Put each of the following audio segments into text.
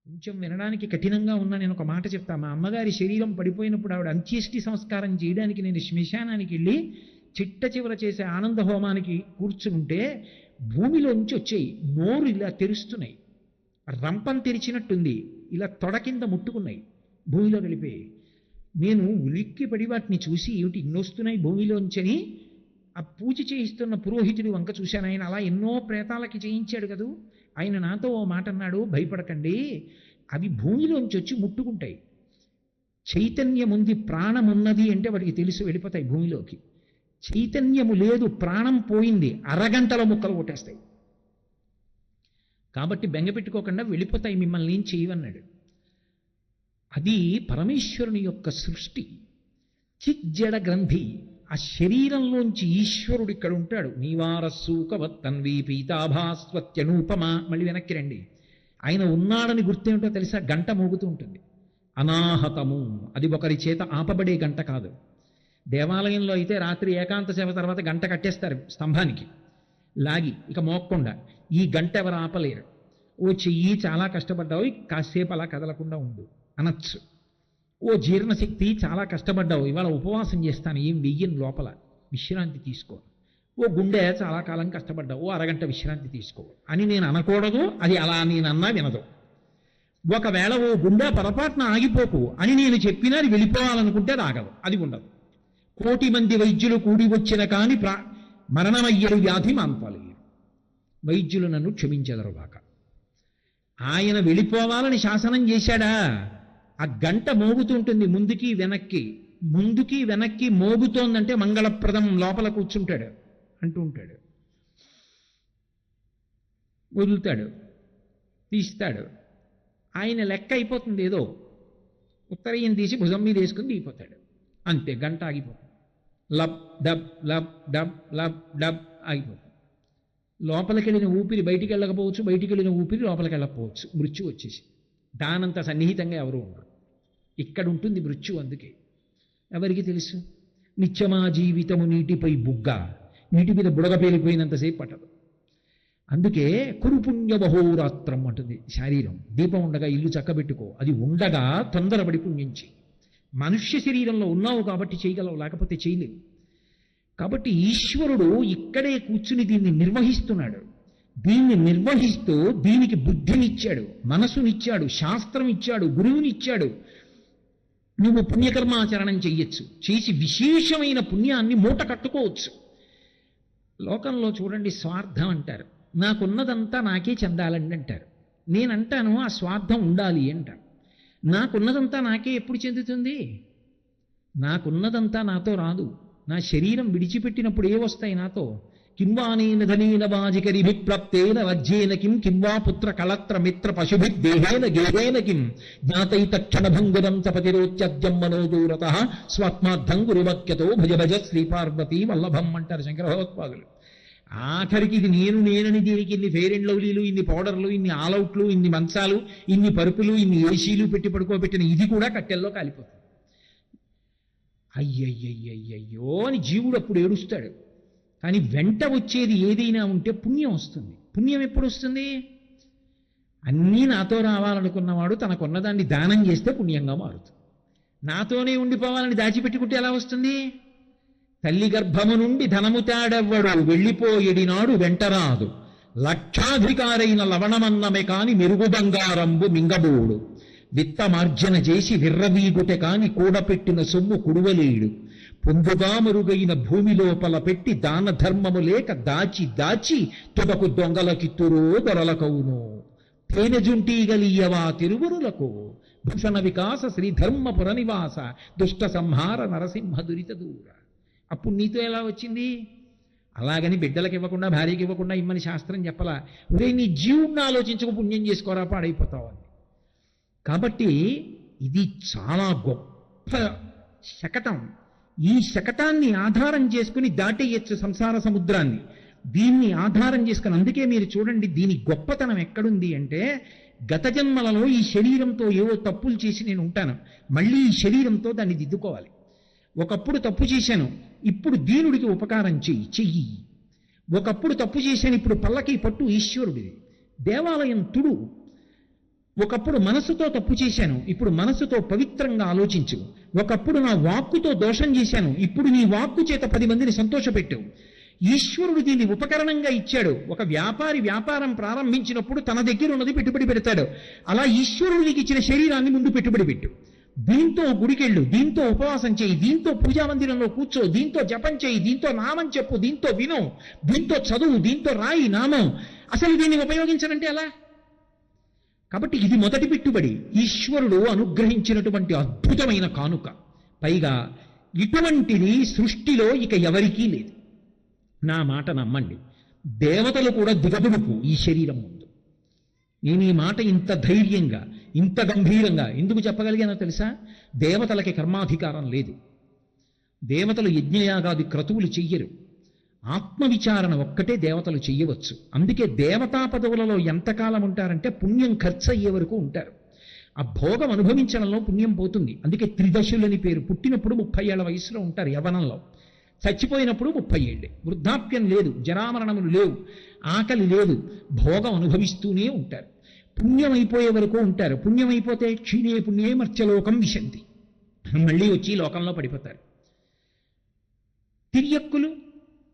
కొంచెం వినడానికి కఠినంగా ఉన్న నేను ఒక మాట చెప్తా. మా అమ్మగారి శరీరం పడిపోయినప్పుడు ఆవిడ అంత్యేష్టి సంస్కారం చేయడానికి నేను శ్మశానానికి వెళ్ళి చిట్ట చివర చేసే ఆనంద హోమానికి కూర్చుంటే భూమిలోంచి వచ్చాయి, నోరు ఇలా తెరుస్తున్నాయి, రంపం తెరిచినట్టుంది, ఇలా తొడ కింద ముట్టుకున్నాయి, భూమిలో వెళ్ళిపోయి. నేను ఉలిక్కిపడి వాటిని చూసి ఏమిటి ఇన్నొస్తున్నాయి భూమిలోంచని ఆ పూజ చేయిస్తున్న పురోహితుడి వంక చూశాను. ఆయన అలా ఎన్నో ప్రేతాలకి చేయించాడు కదూ. ఆయన నాతో ఓ మాట అన్నాడు, భయపడకండి, అవి భూమిలోంచి వచ్చి ముట్టుకుంటాయి. చైతన్యం ఉంది, ప్రాణం ఉన్నది అంటే వాటికి తెలిసి వెళ్ళిపోతాయి భూమిలోకి. చైతన్యము లేదు, ప్రాణం పోయింది, అరగంటలో ముక్కలు కొట్టేస్తాయి. కాబట్టి బెంగ పెట్టుకోకుండా వెళ్ళిపోతాయి, మిమ్మల్ని ఏం చేయవన్నాడు. అది పరమేశ్వరుని యొక్క సృష్టి. చిజ్జడ గ్రంథి, ఆ శరీరంలోంచి ఈశ్వరుడు ఇక్కడ ఉంటాడు. నీవారస్సూకవత్తన్వి పీతాభాస్వత్యనూపమా. మళ్ళీ వెనక్కి రండి. ఆయన ఉన్నాడని గుర్తేమిటో తెలుసా? గంట మోగుతూ ఉంటుంది. అనాహతము, అది ఒకరి చేత ఆపబడే గంట కాదు. దేవాలయంలో అయితే రాత్రి ఏకాంత సేవ తర్వాత గంట కట్టేస్తారు స్తంభానికి లాగి, ఇక మోక్కుండా. ఈ గంట ఎవరు ఆపలేరు. ఓ చెయ్యి చాలా కష్టపడ్డావు, కాసేపు అలా కదలకుండా ఉండు అనొచ్చు. ఓ జీర్ణశక్తి చాలా కష్టపడ్డావు, ఇవాళ ఉపవాసం చేస్తాను, ఏం వెయ్యను లోపల, విశ్రాంతి తీసుకో. ఓ గుండె చాలా కాలం కష్టపడ్డావు, ఓ అరగంట విశ్రాంతి తీసుకో అని నేను అనకూడదు. అది అలా నేనన్నా వినదు. ఒకవేళ ఓ గుండె పొరపాటున ఆగిపోకు అని నేను చెప్పినా అది వెళ్ళిపోవాలనుకుంటే రాగదు, అది ఉండదు. 1,000,000 మంది వైద్యులు కూడి వచ్చిన కాని మరణమయ్యడు వ్యాధి మాన్పాలి. వైద్యులు నన్ను క్షమించెదరుగాక. ఆయన వెళ్ళిపోవాలని శాసనం చేశాడా? ఆ గంట మోగుతుంటుంది ముందుకి వెనక్కి, ముందుకి వెనక్కి మోగుతోందంటే మంగళప్రదం, లోపల కూర్చుంటాడు అంటూ ఉంటాడు. వదులుతాడు, తీస్తాడు, ఆయన లెక్క అయిపోతుంది. ఏదో ఉత్తరీయం తీసి భుజం మీద వేసుకుని దిగిపోతాడు, అంతే, గంట ఆగిపోతుంది. Lub dub lub dub lub dub ఆగిపోతుంది. లోపలికి వెళ్ళిన ఊపిరి బయటికి వెళ్ళకపోవచ్చు, బయటికి వెళ్ళిన ఊపిరి లోపలికి వెళ్ళకపోవచ్చు. మృత్యు వచ్చేసి దానంత సన్నిహితంగా ఎవరు ఉండరు. ఇక్కడ ఉంటుంది మృత్యు. అందుకే ఎవరికి తెలుసు? నిత్యమా జీవితము నీటిపై బుగ్గ, నీటి మీద బుడగ పేలిపోయినంతసేపు పట్టదు. అందుకే కురుపుణ్య బహోరాత్రం అంటుంది శారీరం. దీపం ఉండగా ఇల్లు చక్కబెట్టుకో, అది ఉండగా తొందరపడి పుణ్యించి. మనుష్య శరీరంలో ఉన్నావు కాబట్టి చేయగలవు, లేకపోతే చేయలేవు. కాబట్టి ఈశ్వరుడు ఇక్కడే కూర్చుని దీన్ని నిర్వహిస్తున్నాడు. దీన్ని నిర్వహిస్తూ దీనికి బుద్ధినిచ్చాడు, మనసునిచ్చాడు, శాస్త్రం ఇచ్చాడు, గురువునిచ్చాడు. నువ్వు పుణ్యకర్మాచరణం చెయ్యొచ్చు, చేసి విశేషమైన పుణ్యాన్ని మూట కట్టుకోవచ్చు. లోకంలో చూడండి, స్వార్థం అంటారు. నాకున్నదంతా నాకే చెందాలండి అంటారు. నేనంటాను ఆ స్వార్థం ఉండాలి అంటాను. నాకున్నదంతా నాకే ఎప్పుడు చెందుతుంది? నాకున్నదంతా నాతో రాదు. నా శరీరం విడిచిపెట్టినప్పుడు ఏ వస్తాయి నాతో? కింవానేన ధనేన వాజికరిభిప్రాప్తేన వజ్యేన కిం కింవా పుత్ర కళత్ర మిత్ర పశుభిర్దేహేన గేహేన కిం జ్ఞాతైతక్షణభంగురం సపతిరోత్యద్యం మనోదూరత స్వాత్మార్థం గురువక్యతో భజ భజ శ్రీపార్వతీ వల్లభం అంటారు శంకర భగవత్పాదులు. ఆఖరికి ఇది నేనని దీనికి ఇన్ని ఫెయిర్ అండ్ లవ్లీలు, ఇన్ని పౌడర్లు, ఇన్ని ఆల్అవుట్లు, ఇన్ని మంచాలు, ఇన్ని పరుపులు, ఇన్ని ఏసీలు పెట్టి పడుకోబెట్టిన ఇది కూడా కట్టెల్లో కాలిపోతుంది. అయ్యయ్యయ్యయ్యో అని జీవుడు అప్పుడు ఏడుస్తాడు. కానీ వెంట వచ్చేది ఏదైనా ఉంటే పుణ్యం వస్తుంది. పుణ్యం ఎప్పుడు వస్తుంది? అన్నీ నాతో రావాలనుకున్నవాడు తనకున్నదాన్ని దానం చేస్తే పుణ్యంగా మారుతుంది. నాతోనే ఉండిపోవాలని దాచిపెట్టుకుంటే ఎలా వస్తుంది? తల్లి గర్భము నుండి ధనము తాడెవ్వడు వెళ్ళిపోయేడినాడు వెంటరాదు, లక్షాధికారైన లవణమన్నమే కాని మెరుగు బంగారంబు మింగబోడు, విత్తమార్జన చేసి విర్రవీగుటె కాని కూడపెట్టిన సొమ్ము కుడువలేడు, పొందుగా మరుగైన భూమి లోపల పెట్టి దాన ధర్మము లేక దాచి దాచి తుదకు దొంగలకిత్తురో దొరలకవును, తేనెజుంటీగలియవా తిరువరులకు, భూషణ వికాస శ్రీధర్మపుర నివాస, దుష్ట సంహార నరసింహ దురిత దూర. అప్పుడు నీతో ఎలా వచ్చింది? అలాగని బిడ్డలకు ఇవ్వకుండా, భార్యకి ఇవ్వకుండా ఇమ్మని శాస్త్రం చెప్పలా. ఒరే, నీ జీవుణ్ణి ఆలోచించక పుణ్యం చేసుకోరా, పాడైపోతావు అని. కాబట్టి ఇది చాలా గొప్ప శకటం. ఈ శకటాన్ని ఆధారం చేసుకుని దాటేయచ్చు సంసార సముద్రాన్ని. దీన్ని ఆధారం చేసుకుని, అందుకే మీరు చూడండి దీని గొప్పతనం ఎక్కడుంది అంటే, గత జన్మలలో ఈ శరీరంతో ఏవో తప్పులు చేసి నేను ఉంటాను, మళ్ళీ ఈ శరీరంతో దాన్ని దిద్దుకోవాలి. ఒకప్పుడు తప్పు చేశాను, ఇప్పుడు దీనుడికి ఉపకారం చెయ్యి. ఒకప్పుడు తప్పు చేశాను, ఇప్పుడు పల్లకి పట్టు ఈశ్వరుడిది. దేవాలయం తుడు. ఒకప్పుడు మనసుతో తప్పు చేశాను, ఇప్పుడు మనసుతో పవిత్రంగా ఆలోచించు. ఒకప్పుడు నా వాక్కుతో దోషం చేశాను, ఇప్పుడు నీ వాక్కు చేత 10 మందిని సంతోషపెట్టు. ఈశ్వరుడు దీన్ని ఉపకరణంగా ఇచ్చాడు. ఒక వ్యాపారి వ్యాపారం ప్రారంభించినప్పుడు తన దగ్గర ఉన్నది పెట్టుబడి పెడతాడు. అలా ఈశ్వరుడు నీకు ఇచ్చిన శరీరాన్ని ముందు పెట్టుబడి పెట్టు. దీంతో గుడికెళ్ళు, దీంతో ఉపవాసం చేయి, దీంతో పూజా మందిరంలో కూర్చో, దీంతో జపం చేయి, దీంతో నామం చెప్పు, దీంతో విను, దీంతో చదువు, దీంతో రాయి నామం. అసలు దీన్ని ఉపయోగించనంటే ఎలా? కాబట్టి ఇది మొదటి పెట్టుబడి, ఈశ్వరుడు అనుగ్రహించినటువంటి అద్భుతమైన కానుక. పైగా ఇటువంటిది సృష్టిలో ఇక ఎవరికీ లేదు. నా మాట నమ్మండి, దేవతలు కూడా దిగబడుకు ఈ శరీరం ముందు. నేను ఈ మాట ఇంత ధైర్యంగా, ఇంత గంభీరంగా ఎందుకు చెప్పగలిగానో తెలుసా? దేవతలకి కర్మాధికారం లేదు. దేవతలు యజ్ఞయాగాది క్రతువులు చెయ్యరు. ఆత్మవిచారణ ఒక్కటే దేవతలు చెయ్యవచ్చు. అందుకే దేవతా పదవులలో ఎంతకాలం ఉంటారంటే పుణ్యం ఖర్చు అయ్యే వరకు ఉంటారు. ఆ భోగం అనుభవించడంలో పుణ్యం పోతుంది. అందుకే త్రిదశులని పేరు. పుట్టినప్పుడు 30 ఏళ్ల వయసులో ఉంటారు యవ్వనంలో, చచ్చిపోయినప్పుడు 30 ఏళ్ళే. వృద్ధాప్యం లేదు, జరామరణములు లేవు, ఆకలి లేదు, భోగం అనుభవిస్తూనే ఉంటారు. పుణ్యం అయిపోయే వరకు ఉంటారు. పుణ్యం అయిపోతే క్షీణే పుణ్యే మర్త్యలోకం విశంతి, మళ్ళీ వచ్చి లోకంలో పడిపోతారు. తిర్యక్కులు,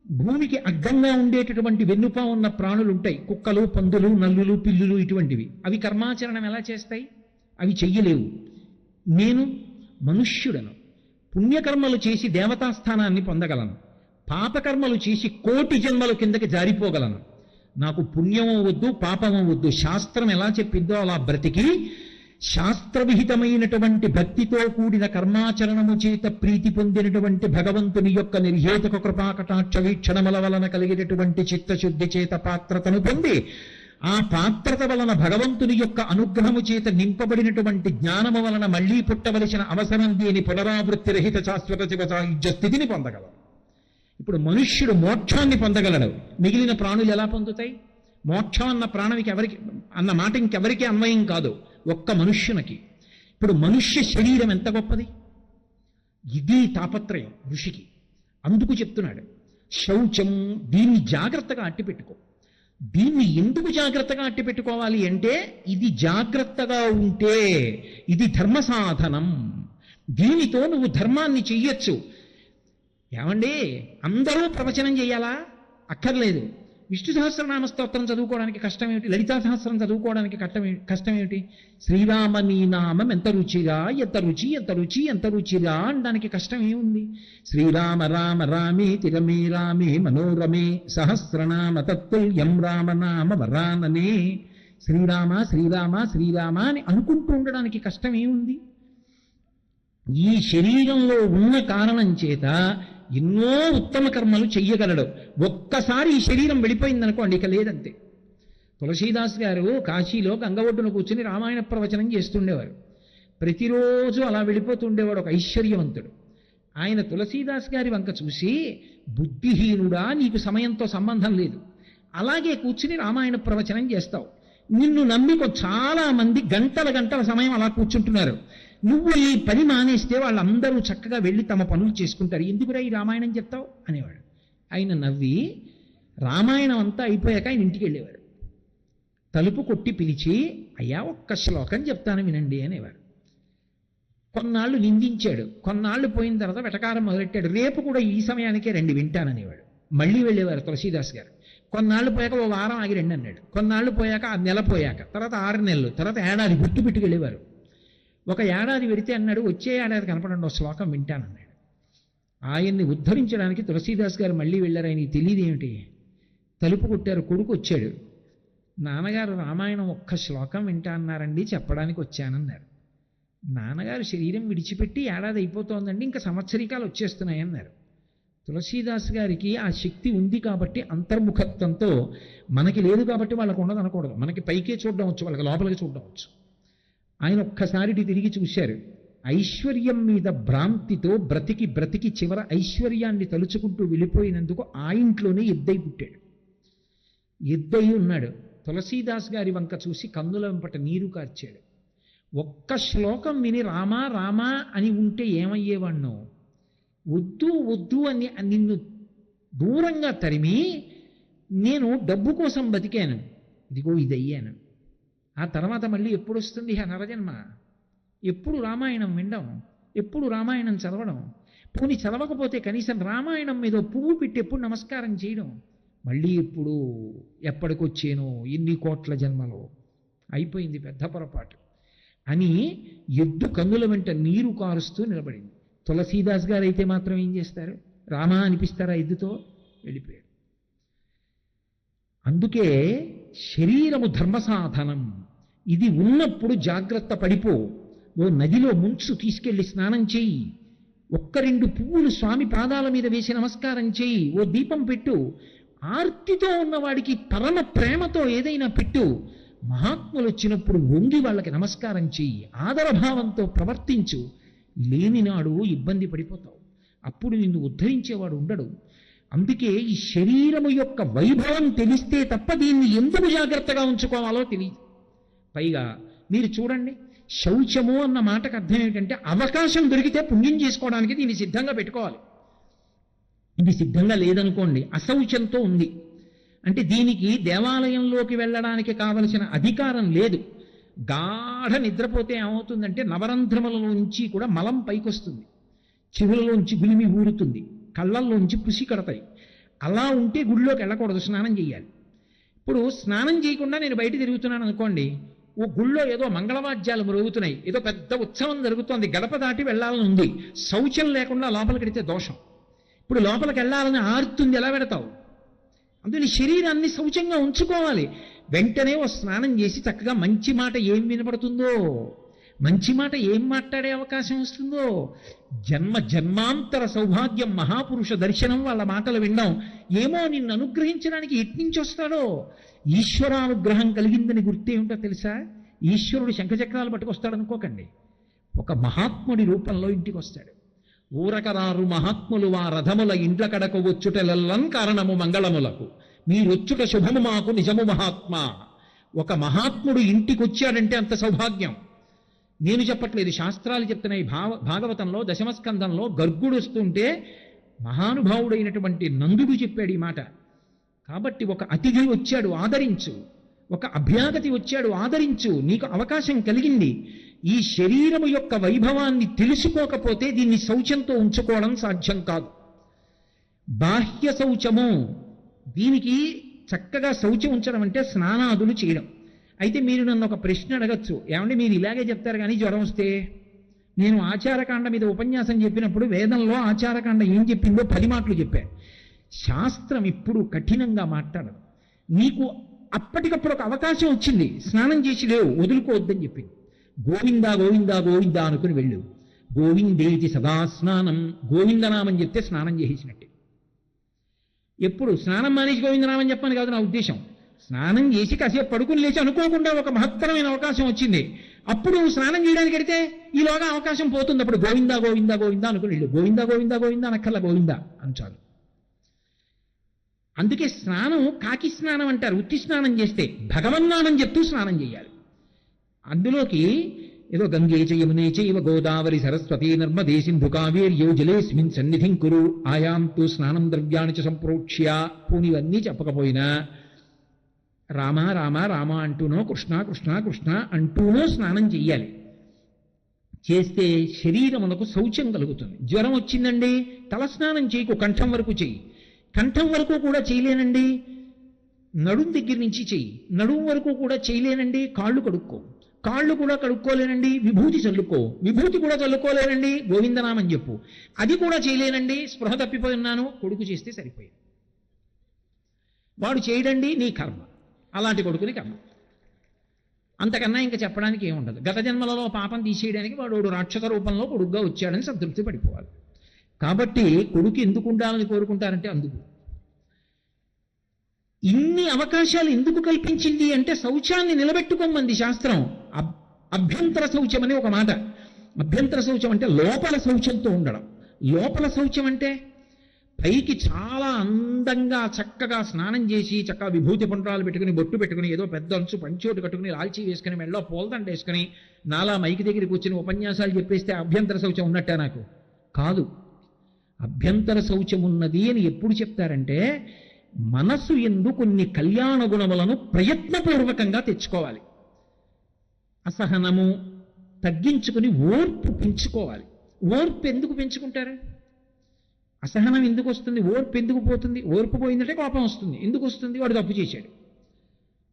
భూమికి అడ్డంగా ఉండేటటువంటి వెన్నుపా ఉన్న ప్రాణులు ఉంటాయి, కుక్కలు, పందులు, నల్లులు, పిల్లులు, ఇటువంటివి. అవి కర్మాచరణం ఎలా చేస్తాయి? అవి చెయ్యలేవు. నేను మనుష్యుడను, పుణ్యకర్మలు చేసి దేవతాస్థానాన్ని పొందగలను, పాపకర్మలు చేసి 1,000,000 జన్మల కిందకి జారిపోగలను. నాకు పుణ్యమో వద్దు, పాపమో వద్దు. శాస్త్రం ఎలా చెప్పిందో అలా బ్రతికి శాస్త్రవిహితమైనటువంటి భక్తితో కూడిన కర్మాచరణము చేత ప్రీతి పొందినటువంటి భగవంతుని యొక్క నిర్హేతుక కృపాకటాక్ష వీక్షణముల వలన కలిగినటువంటి చిత్తశుద్ధి చేత పాత్రతను పొంది, ఆ పాత్రత వలన భగవంతుని యొక్క అనుగ్రహము చేత నింపబడినటువంటి జ్ఞానము వలన మళ్లీ పుట్టవలసిన అవసరం లేని పునరావృత్తి రహిత శాశ్వత శివసాయుజ్య స్థితిని పొందగలడు. ఇప్పుడు మనుష్యుడు మోక్షాన్ని పొందగలడు, మిగిలిన ప్రాణులు ఎలా పొందుతాయి? మోక్షం అన్న ప్రాణమికి ఎవరికి అన్న మాట ఇంకెవరికీ అన్వయం కాదు, ఒక్క మనుష్యునికి. ఇప్పుడు మనుష్య శరీరం ఎంత గొప్పది! ఇది తాపత్రయం ఋషికి. అందుకు చెప్తున్నాడు శౌచం, దీన్ని జాగ్రత్తగా అట్టిపెట్టుకో. దీన్ని ఎందుకు జాగ్రత్తగా అట్టిపెట్టుకోవాలి అంటే, ఇది జాగ్రత్తగా ఉంటే ఇది ధర్మ సాధనం. దీనితో నువ్వు ధర్మాన్ని చెయ్యొచ్చు. ఏమండి, అందరూ ప్రవచనం చేయాలా? అక్కర్లేదు. విష్ణు సహస్రనామ స్తోత్రం చదువుకోవడానికి కష్టం ఏమిటి? లలితా సహస్రం చదువుకోవడానికి కష్టం ఏమిటి? శ్రీరామ నీ నామం ఎంత రుచిరా, ఎంత రుచి, ఎంత రుచి, ఎంత రుచిరా అనడానికి కష్టం ఏముంది? శ్రీరామ రామ రామే తిరమే రామే మనోరమే సహస్రనామ తత్తుల్యం రామనామ వరాననే. శ్రీరామ శ్రీరామ శ్రీరామ అని అనుకుంటూ ఉండడానికి కష్టం ఏముంది? ఈ శరీరంలో ఉన్న కారణం చేత ఎన్నో ఉత్తమ కర్మలు చెయ్యగలడు. ఒక్కసారి ఈ శరీరం వెళ్ళిపోయిందనుకోండి, ఇక లేదంతే. తులసీదాస్ గారు కాశీలో గంగ ఒడ్డున కూర్చుని రామాయణ ప్రవచనం చేస్తుండేవారు. ప్రతిరోజు అలా వెళ్ళిపోతుండేవాడు ఒక ఐశ్వర్యవంతుడు. ఆయన తులసీదాస్ గారి వంక చూసి, బుద్ధిహీనుడా, నీకు సమయంతో సంబంధం లేదు, అలాగే కూర్చుని రామాయణ ప్రవచనం చేస్తావు. నిన్ను నమ్మి చాలా మంది గంటల సమయం అలా కూర్చుంటున్నారు. నువ్వు ఈ పని మానేస్తే వాళ్ళందరూ చక్కగా వెళ్ళి తమ పనులు చేసుకుంటారు, ఎందుకురా ఈ రామాయణం చెప్తావు అనేవాడు. ఆయన నవ్వి రామాయణం అంతా అయిపోయాక ఆయన ఇంటికి వెళ్ళేవారు. తలుపు కొట్టి పిలిచి, అయ్యా ఒక్క శ్లోకం చెప్తాను వినండి అనేవారు. కొన్నాళ్ళు నిందించాడు. కొన్నాళ్ళు పోయిన తర్వాత వెటకారం మొదలెట్టాడు. రేపు కూడా ఈ సమయానికే రండి వింటాననేవాడు. మళ్ళీ వెళ్ళేవారు తులసీదాస్ గారు. కొన్నాళ్ళు పోయాక 1 వారం ఆగి రండి అన్నాడు. కొన్నాళ్ళు పోయాక 1 నెల పోయాక, తర్వాత 6 నెలలు, తర్వాత ఏడాది గుర్తు పెట్టుకెళ్ళేవారు. ఒక ఏడాది వెడితే అన్నాడు, వచ్చే ఏడాది కనపడండి, 1 శ్లోకం వింటానన్నాడు. ఆయన్ని ఉద్ధరించడానికి తులసీదాస్ గారు మళ్ళీ వెళ్ళారు. ఆయనకి తెలియదు ఏమిటి. తలుపు కొట్టారు. కొడుకు వచ్చాడు. నాన్నగారు రామాయణం 1 శ్లోకం వింటా అన్నారండి, చెప్పడానికి వచ్చానన్నారు. నాన్నగారు శరీరం విడిచిపెట్టి ఏడాది అయిపోతోందండి, ఇంకా సంవత్సరికాలు వచ్చేస్తున్నాయన్నారు. తులసీదాస్ గారికి ఆ శక్తి ఉంది కాబట్టి అంతర్ముఖత్వంతో, మనకి లేదు కాబట్టి వాళ్ళకు ఉండదు అనకూడదు. మనకి పైకే చూడడం వచ్చు, వాళ్ళకి లోపలికి చూడడం వచ్చు. ఆయన ఒక్కసారి తిరిగి చూశారు. ఐశ్వర్యం మీద భ్రాంతితో బ్రతికి చివర ఐశ్వర్యాన్ని తలుచుకుంటూ వెళ్ళిపోయినందుకు ఆ ఇంట్లోనే ఎద్దై పుట్టాడు. ఎద్దై ఉన్నాడు. తులసీదాస్ గారి వంక చూసి కన్నుల వెంపట నీరు కార్చాడు. 1 శ్లోకం విని రామా రామా అని ఉంటే ఏమయ్యేవాణ్ణో, వద్దు వద్దు అని నిన్ను దూరంగా తరిమి, నేను డబ్బు కోసం బతికాను, ఇదిగో ఇది అయ్యాను ఆ తర్వాత మళ్ళీ ఎప్పుడు వస్తుంది ఆ నరజన్మ? ఎప్పుడు రామాయణం వినడం, ఎప్పుడు రామాయణం చదవడం, పోనీ చదవకపోతే కనీసం రామాయణం మీద పువ్వు పెట్టి ఎప్పుడు నమస్కారం చేయడం, మళ్ళీ ఎప్పుడు ఎప్పటికొచ్చేనో ఇన్ని కోట్ల జన్మలో అయిపోయింది పెద్ద పొరపాటు అని ఎద్దు కన్నుల వెంట నీరు కారుస్తూ నిలబడింది. తులసీదాస్ గారు అయితే మాత్రం ఏం చేస్తారు? రామా అనిపిస్తారా ఎద్దుతో? వెళ్ళిపోయాడు. అందుకే శరీరము ధర్మ సాధనం. ఇది ఉన్నప్పుడు జాగ్రత్త పడిపో. ఓ నదిలో ముంచు తీసుకెళ్లి స్నానం చెయ్యి, 1-2 పువ్వులు స్వామి పాదాల మీద వేసి నమస్కారం చెయ్యి, ఓ దీపం పెట్టు, ఆర్తితో ఉన్నవాడికి పరమ ప్రేమతో ఏదైనా పెట్టు. మహాత్ములు వచ్చినప్పుడు వంగి వాళ్ళకి నమస్కారం చెయ్యి, ఆదరభావంతో ప్రవర్తించు. లేనినాడు ఇబ్బంది పడిపోతావు, అప్పుడు నిన్ను ఉద్ధరించేవాడు ఉండడు. అందుకే ఈ శరీరము యొక్క వైభవం తెలిస్తే తప్ప దీన్ని ఎందుకు జాగ్రత్తగా ఉంచుకోవాలో తెలియదు. పైగా మీరు చూడండి, శౌచము అన్న మాటకు అర్థం ఏమిటంటే అవకాశం దొరికితే పుణ్యం చేసుకోవడానికి దీన్ని సిద్ధంగా పెట్టుకోవాలి. ఇది సిద్ధంగా లేదనుకోండి, అశౌచంతో ఉంది అంటే దీనికి దేవాలయంలోకి వెళ్ళడానికి కావలసిన అధికారం లేదు. గాఢ నిద్రపోతే ఏమవుతుందంటే నవరంధ్రములలోంచి కూడా మలం పైకొస్తుంది, చెవులలోంచి గులిమి ఊరుతుంది, కళ్ళల్లోంచి పుసి కడతాయి. అలా ఉంటే గుడిలోకి వెళ్ళకూడదు, స్నానం చేయాలి. ఇప్పుడు స్నానం చేయకుండా నేను బయట తిరుగుతున్నాను అనుకోండి, ఓ గుళ్ళో ఏదో మంగళవాద్యాలు మ్రోగుతున్నాయి, ఏదో పెద్ద ఉత్సవం జరుగుతోంది, గడప దాటి వెళ్ళాలని ఉంది, శౌచం లేకుండా లోపలికి వెడితే దోషం. ఇప్పుడు లోపలికి వెళ్ళాలని ఆర్తుంది, ఎలా పెడతావు? అందుకని శరీరాన్ని శౌచంగా ఉంచుకోవాలి. వెంటనే ఓ స్నానం చేసి చక్కగా మంచి మాట ఏం వినపడుతుందో, మంచి మాట ఏం మాట్లాడే అవకాశం వస్తుందో, జన్మాంతర సౌభాగ్యం, మహాపురుష దర్శనం, వాళ్ళ మాటలు వినడం, ఏమో నిన్ను అనుగ్రహించడానికి ఎట్నుంచి వస్తాడో. ఈశ్వరానుగ్రహం కలిగిందని గుర్తేమిటో తెలుసా? ఈశ్వరుడు శంఖచక్రాలు పట్టుకొస్తాడు అనుకోకండి, ఒక మహాత్ముడి రూపంలో ఇంటికి వస్తాడు. ఊరకరారు మహాత్ములు వా రథముల ఇండ్ల కడకు వచ్చుటెల్లన్ కారణము మంగళములకు, మీరొచ్చుట శుభము మాకు నిజము మహాత్మా. ఒక మహాత్ముడు ఇంటికి వచ్చాడంటే అంత సౌభాగ్యం. నేను చెప్పట్లేదు, శాస్త్రాలు చెప్తున్నాయి. భాగవతంలో దశమస్కందంలో గర్గుడు వస్తుంటే మహానుభావుడైనటువంటి నందుడు చెప్పాడు ఈ మాట. కాబట్టి ఒక అతిథి వచ్చాడు ఆదరించు, ఒక అభ్యాగతి వచ్చాడు ఆదరించు, నీకు అవకాశం కలిగింది. ఈ శరీరము యొక్క వైభవాన్ని తెలుసుకోకపోతే దీన్ని శౌచంతో ఉంచుకోవడం సాధ్యం కాదు. బాహ్య శౌచము, దీనికి చక్కగా శౌచం ఉంచడం అంటే స్నానాదులు చేయడం. అయితే మీరు నన్ను ఒక ప్రశ్న అడగచ్చు, ఏమంటే మీరు ఇలాగే చెప్తారు కానీ జ్వరం వస్తే? నేను ఆచారకాండ మీద ఉపన్యాసం చెప్పినప్పుడు వేదంలో ఆచారకాండ ఏం చెప్పిందో 10 మాటలు చెప్పాను. శాస్త్రం ఇప్పుడు కఠినంగా మాట్లాడదు. నీకు అప్పటికప్పుడు ఒక అవకాశం వచ్చింది, స్నానం చేసి లేవు, వదులుకోవద్దని చెప్పింది. గోవిందా గోవిందా గోవిందా అనుకుని వెళ్ళు, గోవిందేతి సదా స్నానం, గోవిందనామని చెప్తే స్నానం చేసేసినట్టే. ఎప్పుడు స్నానం మానేసి గోవిందనామని చెప్పని కాదు నా ఉద్దేశం. స్నానం చేసి కాసేపు పడుకుని లేచి అనుకోకుండా ఒక మహత్తరమైన అవకాశం వచ్చింది, అప్పుడు స్నానం చేయడానికి వెడితే ఈలోగా అవకాశం పోతుంది. అప్పుడు గోవిందా గోవిందా గోవిందా అనుకుని వెళ్ళు, గోవిందా గోవిందా గోవిందా అనక్కర్లా, గోవిందా అని చాలు. అందుకే స్నానం కాకి స్నానం అంటారు. ఉత్తి స్నానం చేస్తే భగవన్నామం చెప్తూ స్నానం చేయాలి. అందులోకి ఏదో గంగే చ యమునే చైవ గోదావరి సరస్వతి నర్మదే సింధు కావేర్యో జలేస్మిన్ సన్నిధిం కురు ఆయాంతు స్నానం ద్రవ్యాన్ని చ సంప్రోక్ష్య, పూనివన్నీ చెప్పకపోయినా రామ రామ రామ అంటూనో, కృష్ణ కృష్ణ కృష్ణ అంటూనో స్నానం చెయ్యాలి. చేస్తే శరీరమునకు శౌచం కలుగుతుంది. జ్వరం వచ్చిందండి, తలస్నానం చేయకు, కంఠం వరకు చెయ్యి. కంఠం వరకు కూడా చేయలేనండి, నడుం దగ్గర నుంచి చెయ్యి. నడుం వరకు కూడా చేయలేనండి, కాళ్ళు కడుక్కో. కాళ్ళు కూడా కడుక్కోలేనండి, విభూతి చల్లుకో. విభూతి కూడా చల్లుకోలేనండి, గోవిందనామని చెప్పు. అది కూడా చేయలేనండి, స్పృహ తప్పిపోయి ఉన్నాను, కొడుకు చేస్తే సరిపోయింది. వాడు చేయడండి, నీ కర్మ, అలాంటి కొడుకుని కర్మ. అంతకన్నా ఇంకా చెప్పడానికి ఏముండదు. గత జన్మలలో పాపం తీసేయడానికి వాడు రాక్షస రూపంలో కొడుకుగా వచ్చాడని సంతృప్తి పడిపోవాలి. కాబట్టి కొడుకు ఎందుకు ఉండాలని కోరుకుంటారంటే అందుకు. ఇన్ని అవకాశాలు ఎందుకు కల్పించింది అంటే శౌచాన్ని నిలబెట్టుకోమంది శాస్త్రం. అభ్యంతర శౌచం అని ఒక మాట. అభ్యంతర శౌచం అంటే లోపల శౌచంతో ఉండడం. లోపల శౌచం అంటే పైకి చాలా అందంగా చక్కగా స్నానం చేసి చక్కగా విభూతి పుండ్రాలు పెట్టుకుని, బొట్టు పెట్టుకుని, ఏదో పెద్ద అంచు పంచోటు కట్టుకుని, లాల్చీ వేసుకుని, మెళ్ళో పూలదండ వేసుకుని, నాలా మైకి దగ్గరికి వచ్చిన ఉపన్యాసాలు చెప్పేస్తే అభ్యంతర శౌచం ఉన్నట్టే నాకు కాదు. అభ్యంతర శౌచం ఉన్నది అని ఎప్పుడు చెప్తారంటే మనసు యందు కొన్ని కళ్యాణ గుణములను ప్రయత్నపూర్వకంగా తెచ్చుకోవాలి. అసహనము తగ్గించుకుని ఓర్పు పెంచుకోవాలి. ఓర్పు ఎందుకు పెంచుకుంటారు? అసహనం ఎందుకు వస్తుంది? ఓర్పు ఎందుకు పోతుంది? ఓర్పు పోయిందంటే కోపం వస్తుంది. ఎందుకు వస్తుంది? వాడు తప్పు చేశాడు.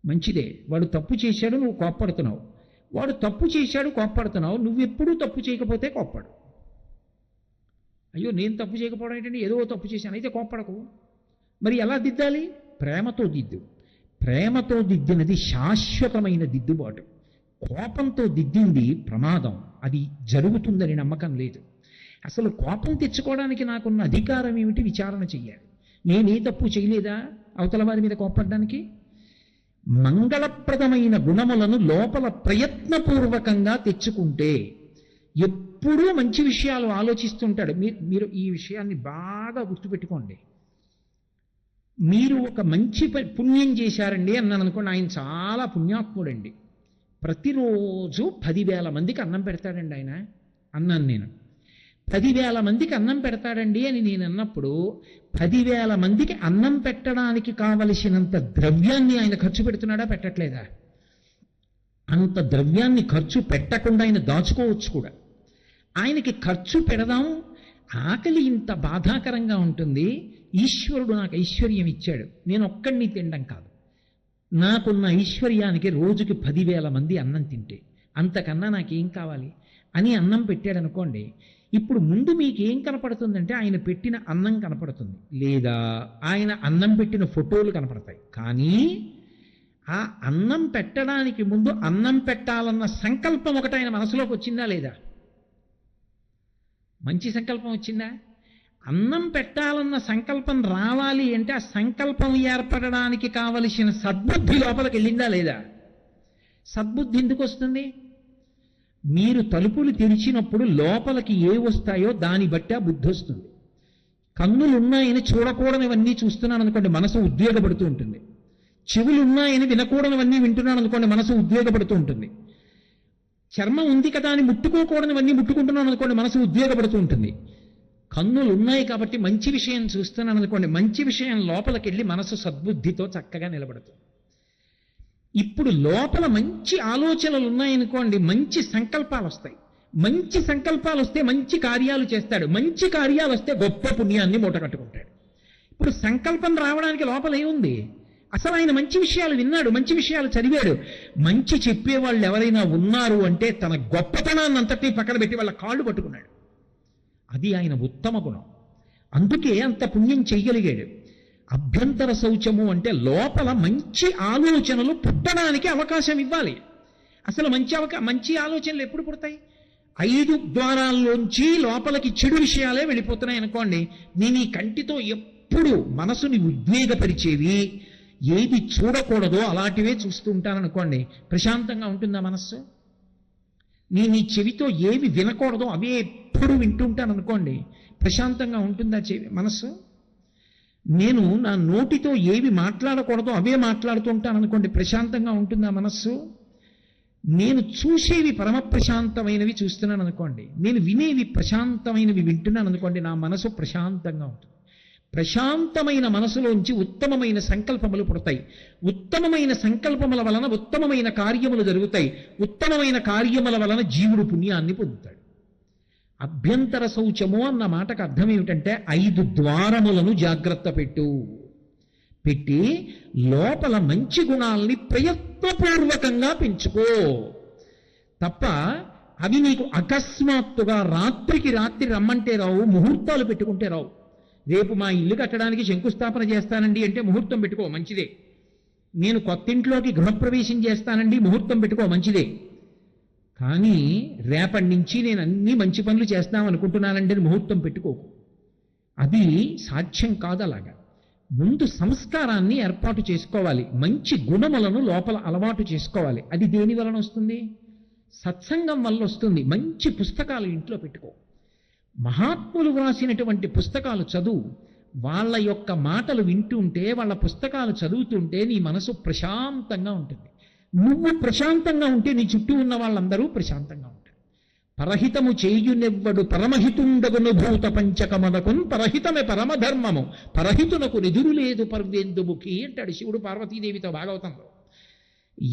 మంచిదే, వాడు తప్పు చేశాడు, నువ్వు కోప్పడుతున్నావు. వాడు తప్పు చేశాడు, కోప్పడుతున్నావు. నువ్వెప్పుడూ తప్పు చేయకపోతే కోప్పడు. అయ్యో నేను తప్పు చేయకపోవడం ఏంటంటే ఏదో తప్పు చేశాను, అయితే కోప్పడకు. మరి ఎలా దిద్దాలి? ప్రేమతో దిద్దు. ప్రేమతో దిద్దినది శాశ్వతమైన దిద్దుబాటు. కోపంతో దిద్దింది ప్రమాదం. అది జరుగుతుందని నమ్మకం లేదు. అసలు కోపం తెచ్చుకోవడానికి నాకున్న అధికారం ఏమిటి? విచారణ చెయ్యాలి. నేనే తప్పు చేయలేదా అవతల వారి మీద కోపడ్డానికి? మంగళప్రదమైన గుణములను లోపల ప్రయత్నపూర్వకంగా తెచ్చుకుంటే ఎప్పుడూ మంచి విషయాలు ఆలోచిస్తుంటాడు. మీరు ఈ విషయాన్ని బాగా గుర్తుపెట్టుకోండి. మీరు ఒక మంచి పుణ్యం చేశారండి అన్నాను అనుకోండి, ఆయన చాలా పుణ్యాత్ముడండి, ప్రతిరోజు 10,000 మందికి అన్నం పెడతాడండి ఆయన అన్నాను నేను. 10,000 మందికి అన్నం పెడతాడండి అని నేను అన్నప్పుడు 10,000 మందికి అన్నం పెట్టడానికి కావలసినంత ద్రవ్యాన్ని ఆయన ఖర్చు పెడుతున్నాడా, పెట్టట్లేదా? అంత ద్రవ్యాన్ని ఖర్చు పెట్టకుండా ఆయన దాచుకోవచ్చు కూడా. ఆయనకి ఖర్చు పెడదాం, ఆకలి ఇంత బాధాకరంగా ఉంటుంది, ఈశ్వరుడు నాకు ఐశ్వర్యం ఇచ్చాడు, నేను ఒక్కడిని తినడం కాదు, నాకున్న ఐశ్వర్యానికి రోజుకి 10,000 మంది అన్నం తింటే అంతకన్నా నాకేం కావాలి అని అన్నం పెట్టాడనుకోండి. ఇప్పుడు ముందు మీకేం కనపడుతుందంటే ఆయన పెట్టిన అన్నం కనపడుతుంది, లేదా ఆయన అన్నం పెట్టిన ఫోటోలు కనపడతాయి. కానీ ఆ అన్నం పెట్టడానికి ముందు అన్నం పెట్టాలన్న సంకల్పం ఒకటి ఆయన మనసులోకి వచ్చిందా లేదా? మంచి సంకల్పం వచ్చిందా? అన్నం పెట్టాలన్న సంకల్పం రావాలి అంటే ఆ సంకల్పం ఏర్పడడానికి కావలసిన సద్బుద్ధి లోపలికి వెళ్ళిందా లేదా? సద్బుద్ధి ఎందుకు వస్తుంది? మీరు తలుపులు తెరిచినప్పుడు లోపలికి ఏ వస్తాయో దాన్ని బట్టి ఆ బుద్ధి వస్తుంది. కన్నులు ఉన్నాయని చూడకూడనివన్నీ చూస్తున్నాను అనుకోండి, మనసు ఉద్వేగపడుతూ ఉంటుంది. చెవులు ఉన్నాయని వినకూడనివన్నీ వింటున్నాను అనుకోండి, మనసు ఉద్వేగపడుతూ ఉంటుంది. చర్మం ఉంది కదా అని ముట్టుకోకూడనివన్నీ ముట్టుకుంటున్నాను అనుకోండి, మనసు ఉద్వేగపడుతూ ఉంటుంది. కన్నులు ఉన్నాయి కాబట్టి మంచి విషయం చూస్తున్నాను అనుకోండి, మంచి విషయం లోపలికి వెళ్ళి మనసు సద్బుద్ధితో చక్కగా నిలబడుతుంది. ఇప్పుడు లోపల మంచి ఆలోచనలు ఉన్నాయనుకోండి, మంచి సంకల్పాలు వస్తాయి. మంచి సంకల్పాలు వస్తే మంచి కార్యాలు చేస్తాడు. మంచి కార్యాలు వస్తే గొప్ప పుణ్యాన్ని మూట కట్టుకుంటాడు. ఇప్పుడు సంకల్పం రావడానికి లోపల ఏముంది? అసలు ఆయన మంచి విషయాలు విన్నాడు, మంచి విషయాలు చదివాడు. మంచి చెప్పేవాళ్ళు ఎవరైనా ఉన్నారు అంటే తన గొప్పతనాన్ని అంతటి పక్కన పెట్టి వాళ్ళ కాళ్ళు పట్టుకున్నాడు. అది ఆయన ఉత్తమ గుణం. అందుకే అంత పుణ్యం చెయ్యగలిగాడు. అభ్యంతర శౌచము అంటే లోపల మంచి ఆలోచనలు పుట్టడానికి అవకాశం ఇవ్వాలి. అసలు మంచి ఆలోచనలు ఎప్పుడు పుడతాయి? 5 ద్వారాల్లోంచి లోపలికి చెడు విషయాలే వెళ్ళిపోతున్నాయి అనుకోండి. నేను ఈ కంటితో ఎప్పుడు మనసుని ఉద్వేగపరిచేవి, ఏది చూడకూడదో అలాంటివే చూస్తూ ఉంటాననుకోండి, ప్రశాంతంగా ఉంటుందా మనస్సు? నేను ఈ చెవితో ఏవి వినకూడదో అవే ఎప్పుడు వింటుంటాను అనుకోండి, ప్రశాంతంగా ఉంటుందా మనస్సు? నేను నా నోటితో ఏవి మాట్లాడకూడదో అవే మాట్లాడుతూ ఉంటాను అనుకోండి, ప్రశాంతంగా ఉంటుందా మనస్సు? నేను చూసేవి పరమ ప్రశాంతమైనవి చూస్తున్నాను అనుకోండి, నేను వినేవి ప్రశాంతమైనవి వింటున్నాను అనుకోండి, నా మనసు ప్రశాంతంగా ఉంటుంది. ప్రశాంతమైన మనసులోంచి ఉత్తమమైన సంకల్పములు పుడతాయి. ఉత్తమమైన సంకల్పముల వలన ఉత్తమమైన కార్యములు జరుగుతాయి. ఉత్తమమైన కార్యముల వలన జీవుడు పుణ్యాన్ని పొందుతాడు. అభ్యంతర శౌచము అన్న మాటకు అర్థం ఏమిటంటే 5 ద్వారములను జాగ్రత్త పెట్టి లోపల మంచి గుణాలని ప్రయత్నపూర్వకంగా పెంచుకో. తప్ప అవి నీకు అకస్మాత్తుగా రాత్రికి రాత్రి రమ్మంటే రావు, ముహూర్తాలు పెట్టుకుంటే రావు. రేపు మా ఇల్లు కట్టడానికి శంకుస్థాపన చేస్తానండి అంటే ముహూర్తం పెట్టుకో, మంచిదే. నేను కొత్తింట్లోకి గృహప్రవేశం చేస్తానండి, ముహూర్తం పెట్టుకో, మంచిదే. కానీ రేపటి నుంచి నేను అన్ని మంచి పనులు చేస్తామనుకుంటున్నానండి ముహూర్తం పెట్టుకోకు. అది సాధ్యం కాదు. అలాగా ముందు సంస్కారాన్ని ఏర్పాటు చేసుకోవాలి. మంచి గుణములను లోపల అలవాటు చేసుకోవాలి. అది దేని వలన వస్తుంది? సత్సంగం వల్ల వస్తుంది. మంచి పుస్తకాలు ఇంట్లో పెట్టుకో. మహాత్ములు వ్రాసినటువంటి పుస్తకాలు చదువు. వాళ్ళ యొక్క మాటలు వింటుంటే, వాళ్ళ పుస్తకాలు చదువుతుంటే నీ మనసు ప్రశాంతంగా ఉంటుంది. నువ్వు ప్రశాంతంగా ఉంటే నీ చుట్టూ ఉన్న వాళ్ళందరూ ప్రశాంతంగా ఉంటారు. పరహితము చేయునెవ్వడు పరమహితుండగును భూత పంచకమనకున్ పరహితమే పరమధర్మము పరహితునకు నిదురు లేదు పర్వేందుముఖి అంటాడు శివుడు పార్వతీదేవితో భాగవతంలో.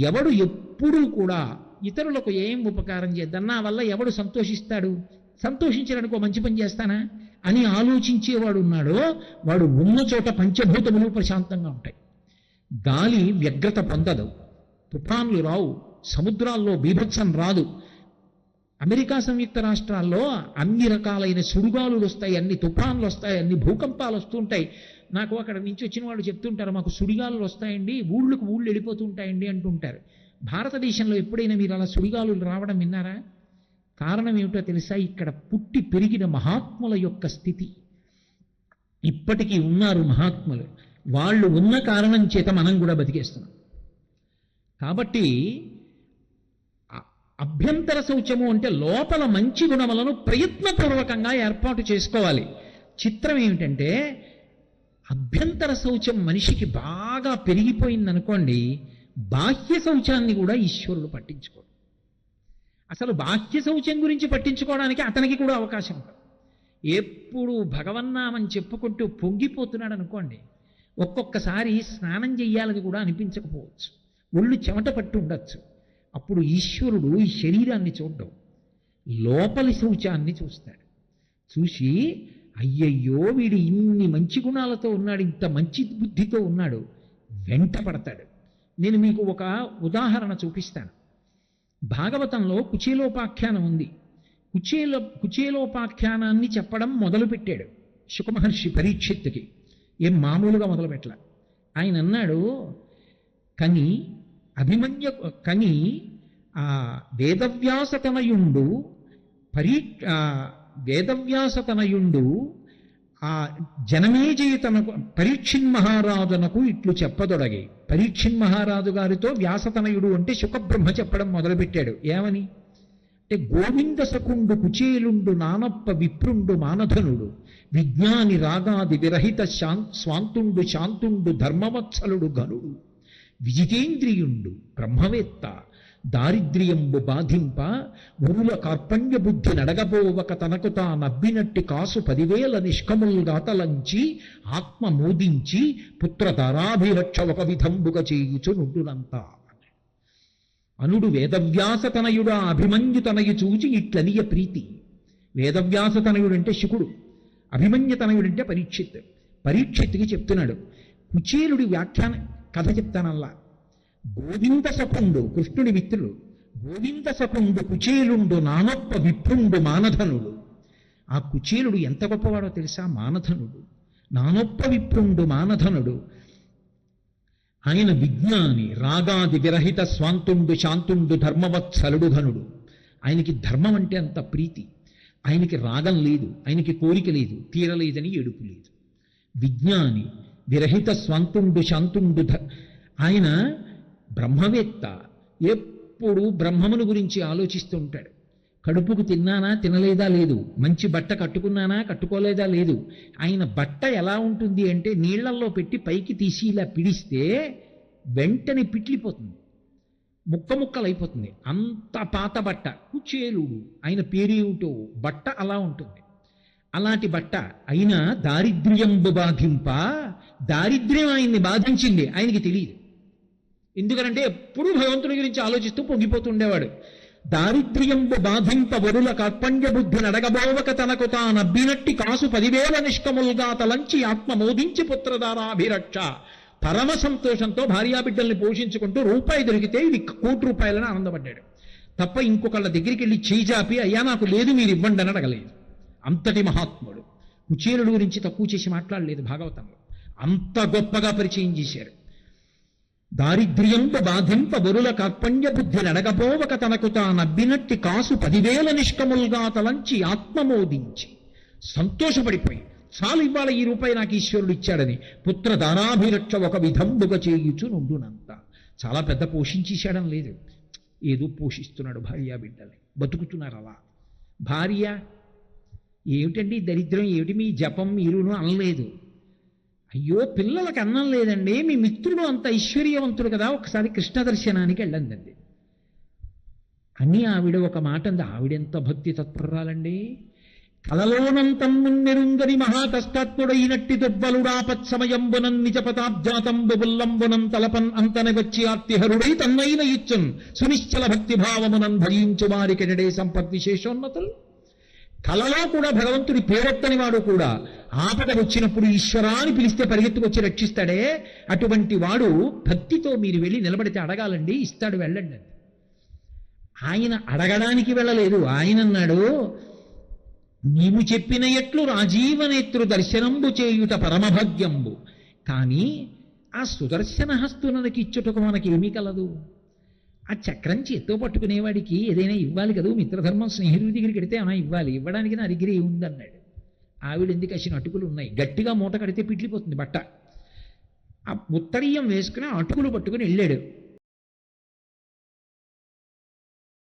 ఎవడు ఎప్పుడూ కూడా ఇతరులకు ఏం ఉపకారం చేద్దాం, నా వల్ల ఎవడు సంతోషిస్తాడు, సంతోషించడానికి ఒక మంచి పని చేస్తానా అని ఆలోచించేవాడు ఉన్నాడో వాడు ఉన్న చోట పంచభూతములు ప్రశాంతంగా ఉంటాయి. గాలి వ్యగ్రత పొందదు, తుఫాన్లు రావు, సముద్రాల్లో బీభత్సం రాదు. అమెరికా సంయుక్త రాష్ట్రాల్లో అన్ని రకాలైన సుడిగాలులు వస్తాయి, అన్ని తుఫాన్లు వస్తాయి, అన్ని భూకంపాలు వస్తుంటాయి. నాకు అక్కడ నుంచి వచ్చిన వాళ్ళు చెప్తుంటారు, మాకు సుడిగాలులు వస్తాయండి, ఊళ్ళకు ఊళ్ళు వెళ్ళిపోతూ ఉంటాయండి అంటుంటారు. భారతదేశంలో ఎప్పుడైనా మీరు అలా సుడిగాలులు రావడం విన్నారా? కారణం ఏమిటో తెలుసా? ఇక్కడ పుట్టి పెరిగిన మహాత్ముల యొక్క స్థితి. ఇప్పటికీ ఉన్నారు మహాత్ములు, వాళ్ళు ఉన్న కారణం చేత మనం కూడా బతికేస్తున్నాం. కాబట్టి అభ్యంతర శౌచము అంటే లోపల మంచి గుణములను ప్రయత్నపూర్వకంగా ఏర్పాటు చేసుకోవాలి. చిత్రం ఏమిటంటే అభ్యంతర శౌచం మనిషికి బాగా పెరిగిపోయిందనుకోండి, బాహ్య శౌచాన్ని కూడా ఈశ్వరుడు పట్టించుకోడు. అసలు బాహ్య శౌచం గురించి పట్టించుకోవడానికి అతనికి కూడా అవకాశం ఉంటుంది. ఎప్పుడు భగవన్నామని చెప్పుకుంటూ పొంగిపోతున్నాడు అనుకోండి, ఒక్కొక్కసారి స్నానం చెయ్యాలని కూడా అనిపించకపోవచ్చు, ఒళ్ళు చెమట పట్టు ఉండొచ్చు. అప్పుడు ఈశ్వరుడు ఈ శరీరాన్ని చూడడం, లోపలి శౌచాన్ని చూస్తాడు. చూసి అయ్యయ్యో వీడు ఇన్ని మంచి గుణాలతో ఉన్నాడు, ఇంత మంచి బుద్ధితో ఉన్నాడు, వెంట పడతాడు. నేను మీకు ఒక ఉదాహరణ చూపిస్తాను. భాగవతంలో కుచేలోపాఖ్యానం ఉంది. కుచేలోపాఖ్యానాన్ని చెప్పడం మొదలుపెట్టాడు శుకమహర్షి పరీక్షిత్తుకి. ఏం మామూలుగా మొదలుపెట్టల. ఆయన అన్నాడు, కని వేదవ్యాసతనయుండు ఆ జనమేజయ తనకు పరీక్షిన్మహారాజునకు ఇట్లు చెప్పదొడగి. పరీక్షిన్మహారాజు గారితో వ్యాసతనయుడు అంటే శుకబ్రహ్మ చెప్పడం మొదలుపెట్టాడు. ఏమని అంటే, గోవింద సకుండు కుచేలుండు నానప్ప విప్రుండు మానధనుడు విజ్ఞాని రాగాది విరహిత స్వాంతుండు శాంతుండు ధర్మవత్సలుడు గనుడు విజితేంద్రియుండు బ్రహ్మవేత్త దారిద్ర్యంబు బాధింప గురుల కార్పణ్య బుద్ధి నడగబోవక తనకు తానబ్బినట్టి కాసు 10,000 నిష్కముల్గాతలంచి ఆత్మ మోదించి పుత్రతారాభిరక్ష ఒక విధంబుగా చేయుచు నుండునంతా అనుడు వేదవ్యాసతనయుడా అభిమన్యుతనయు చూచి ఇట్లనియ ప్రీతి. వేదవ్యాసతనయుడంటే శుకుడు, అభిమన్యుతనయుడంటే పరీక్షిత్తుకి చెప్తున్నాడు. కుచేలుడి వ్యాఖ్యాన కథ చెప్తానల్లా. గోవింద సకుండు కృష్ణుడి మిత్రుడు, గోవింద సకుండు కుచేలుండు నానొప్ప విప్రుండు మానధనుడు. ఆ కుచేలుడు ఎంత గొప్పవాడో తెలుసా? మానధనుడు, నానొప్ప విప్రుండు మానధనుడు. ఆయన విజ్ఞాని, రాగాది విరహిత స్వాంతుండు శాంతుండు ధర్మవత్సలుడు ఘనుడు. ఆయనకి ధర్మం అంటే అంత ప్రీతి, ఆయనకి రాగం లేదు, ఆయనకి కోరిక లేదు, తీరలేదని ఏడుపు లేదు. విజ్ఞాని, విరహిత స్వాంతుండు శాంతుండు. ఆయన బ్రహ్మవేత్త, ఎప్పుడు బ్రహ్మమును గురించి ఆలోచిస్తూ ఉంటాడు. కడుపుకు తిన్నానా తినలేదా లేదు, మంచి బట్ట కట్టుకున్నానా కట్టుకోలేదా లేదు. ఆయన బట్ట ఎలా ఉంటుంది అంటే నీళ్లల్లో పెట్టి పైకి తీసి ఇలా పిడిస్తే వెంటనే పిట్లిపోతుంది, ముక్క ముక్కలైపోతుంది. అంత పాత బట్ట. కుచేలుడు ఆయన పేరేమిటో, బట్ట అలా ఉంటుంది. అలాంటి బట్ట అయినా దారిద్ర్యంబు బాధింప, దారిద్ర్యం ఆయన్ని బాధించింది, ఆయనకి తెలియదు. ఎందుకనంటే ఎప్పుడూ భగవంతుని గురించి ఆలోచిస్తూ పొంగిపోతుండేవాడు. దారిద్ర్యంబు బాధింప వరుల కార్పణ్య బుద్ధి నడగబోవక తనకు తానబ్బినట్టి కాసు 10,000 నిష్కములుగా తలంచి ఆత్మ మోదించి పుత్రధారాభిరక్ష. పరమ సంతోషంతో భార్యాబిడ్డల్ని పోషించుకుంటూ రూపాయి దొరికితే ఇది 1,00,00,000 రూపాయలని ఆనందపడ్డాడు తప్ప ఇంకొకళ్ళ దగ్గరికి వెళ్ళి చేజాపి అయ్యా నాకు లేదు మీరు ఇవ్వండి అని అడగలేదు. అంతటి మహాత్ముడు. కుచేలుడు గురించి తక్కువ చేసి మాట్లాడలేదు భాగవతంలో, అంత గొప్పగా పరిచయం చేశారు. దారిద్ర్యంబు బాధింప వరుల కార్పణ్య బుద్ధి నడగబోవక తనకు తానబ్బినట్టి కాసు 10,000 నిష్కములుగా తలంచి ఆత్మమోదించి సంతోషపడిపోయి, చాలు ఇవాళ ఈ రూపాయి నాకు ఈశ్వరుడు ఇచ్చాడని పుత్ర దానాభిరక్ష ఒక విధంబుగా చేయుచు నుండునంత. చాలా పెద్ద పోషించేశాడని లేదు, ఏదో పోషిస్తున్నాడు భార్యా బిడ్డల్ని, బతుకుతున్నారు అలా. భార్య ఏమిటండి దరిద్రం, ఏమిటి మీ జపం మీరును అనలేదు. అయ్యో పిల్లలకు అన్నం లేదండి, మీ మిత్రుడు అంత ఐశ్వర్యవంతుడు కదా, ఒకసారి కృష్ణ దర్శనానికి వెళ్ళండి అని ఆవిడ ఒక మాట అంది. ఆవిడెంత భక్తి తత్పరాలండి. కలలోనంతన్నున్నెరుంగని మహాకష్టాత్ముడైనట్టి దుర్బలుడాపత్సమయంబునం నిజపతాబ్జాతంబు బుల్లంబునం తలపన్ అంతన వచ్చి ఆర్తిహరుడై తన్నైన ఇచ్చున్ సునిశ్చల భక్తిభావమునం భజించు వారికెడడే సంపద్విశేషోన్నతులు. కలలో కూడా భగవంతుడి పేరెత్తని వాడు కూడా ఆపద వచ్చినప్పుడు ఈశ్వరాన్ని పిలిస్తే పరిగెత్తుకొచ్చి రక్షిస్తాడే, అటువంటి వాడు భక్తితో మీరు వెళ్ళి నిలబడితే అడగాలండి, ఇస్తాడు, వెళ్ళండి అని. ఆయన అడగడానికి వెళ్ళలేదు. ఆయన అన్నాడు, నీవు చెప్పిన ఎట్లు రాజీవనేత్రు దర్శనంబు చేయుట పరమభాగ్యంబు. కానీ ఆ సుదర్శన హస్తునకి ఇచ్చుటకు మనకేమీ కలదు. ఆ చక్రం చేత్తో పట్టుకునేవాడికి ఏదైనా ఇవ్వాలి కదా, మిత్రధర్మం స్నేహితుడి దగ్గరికి వెడితే అలా ఇవ్వాలి, ఇవ్వడానికి నా దగ్గర ఏముందన్నాడు. ఆవిడ ఎందుకు అసిన అటుకులు ఉన్నాయి, గట్టిగా మూట కడితే పిట్లిపోతుంది బట్ట. ఆ ఉత్తరీయం వేసుకుని అటుకులు పట్టుకుని వెళ్ళాడు.